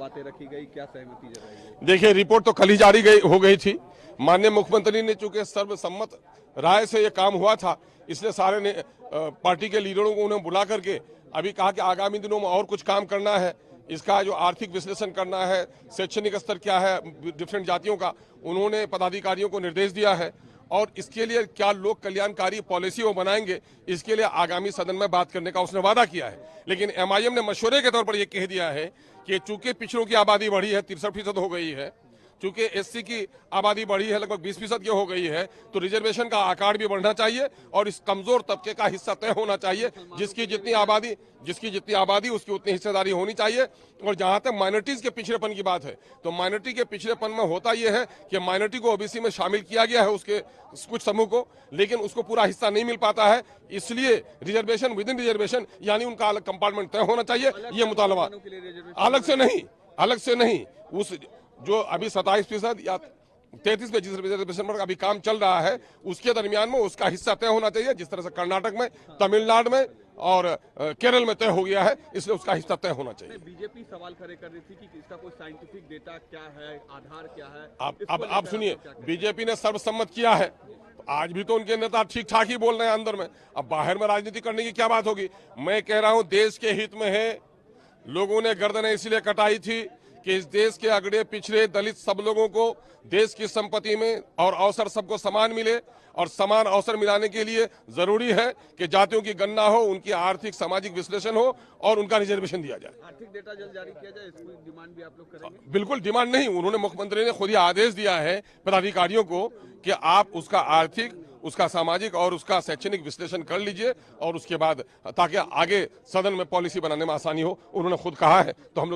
बातें रखी गई, क्या सहमति जताई गई? देखिए, रिपोर्ट तो कल ही जारी हो गई थी। माननीय मुख्यमंत्री ने चूंकि सर्वसम्मत राय से ये काम हुआ था, इसलिए सारे ने पार्टी के लीडरों को उन्हें बुला करके अभी कहा कि आगामी दिनों में और कुछ काम करना है, इसका जो आर्थिक विश्लेषण करना है, शैक्षणिक स्तर क्या है डिफरेंट जातियों का, उन्होंने पदाधिकारियों को निर्देश दिया है। और इसके लिए क्या लोक कल्याणकारी पॉलिसी वो बनाएंगे, इसके लिए आगामी सदन में बात करने का उसने वादा किया है। लेकिन एमआईएम ने मशवरे के तौर पर यह कह दिया है कि चूंकि पिछड़ों की आबादी बढ़ी है, 63% हो गई है, चूंकि एससी की आबादी बढ़ी है, लगभग 20% की हो गई है, तो रिजर्वेशन का आकार भी बढ़ना चाहिए और इस कमजोर तबके का हिस्सा तय होना चाहिए। जिसकी जितनी आबादी उसकी उतनी हिस्सेदारी होनी चाहिए। और जहां तक माइनॉरिटीज के पिछड़ेपन की बात है, तो माइनॉरिटी के पिछड़ेपन में होता यह है कि माइनॉरिटी को ओबीसी में शामिल किया गया है, उसके कुछ समूह को, लेकिन उसको पूरा हिस्सा नहीं मिल पाता है। इसलिए रिजर्वेशन विद इन रिजर्वेशन, यानी उनका अलग कंपार्टमेंट तय होना चाहिए। ये मुतालबा अलग से नहीं, उस जो अभी 27% या 33% रिजर्वेशन पर अभी काम चल रहा है, उसके दरमियान में उसका हिस्सा तय होना चाहिए। जिस तरह से कर्नाटक में, तमिलनाडु में और केरल में तय हो गया है, इसलिए उसका हिस्सा तय होना चाहिए। बीजेपी सवाल खड़े कर रही थी कि इसका कोई साइंटिफिक डेटा क्या है, आधार क्या है? अब सुनिए, बीजेपी ने सर्वसम्मत किया है, आज भी तो उनके नेता ठीक ठाक ही बोल रहे हैं अंदर में। अब बाहर में राजनीति करने की क्या बात होगी? मैं कह रहा हूं, देश के हित में है। लोगों ने गर्दनें इसलिए कटाई थी कि इस देश के अगड़े पिछड़े दलित सब लोगों को देश की संपत्ति में और अवसर सबको समान मिले। और समान अवसर मिलाने के लिए जरूरी है कि जातियों की गणना हो, उनकी आर्थिक सामाजिक विश्लेषण हो और उनका रिजर्वेशन दिया जाए। आर्थिक डेटा जल्द जारी किया जाए, इसकी डिमांड भी आप लोग करेंगे? बिल्कुल डिमांड नहीं, उन्होंने मुख्यमंत्री ने खुद ही आदेश दिया है पदाधिकारियों को कि आप उसका आर्थिक, उसका सामाजिक और उसका शैक्षणिक विश्लेषण कर लीजिए और उसके बाद, ताकि आगे सदन में पॉलिसी बनाने में आसानी हो, उन्होंने खुद कहा है। तो हम लोग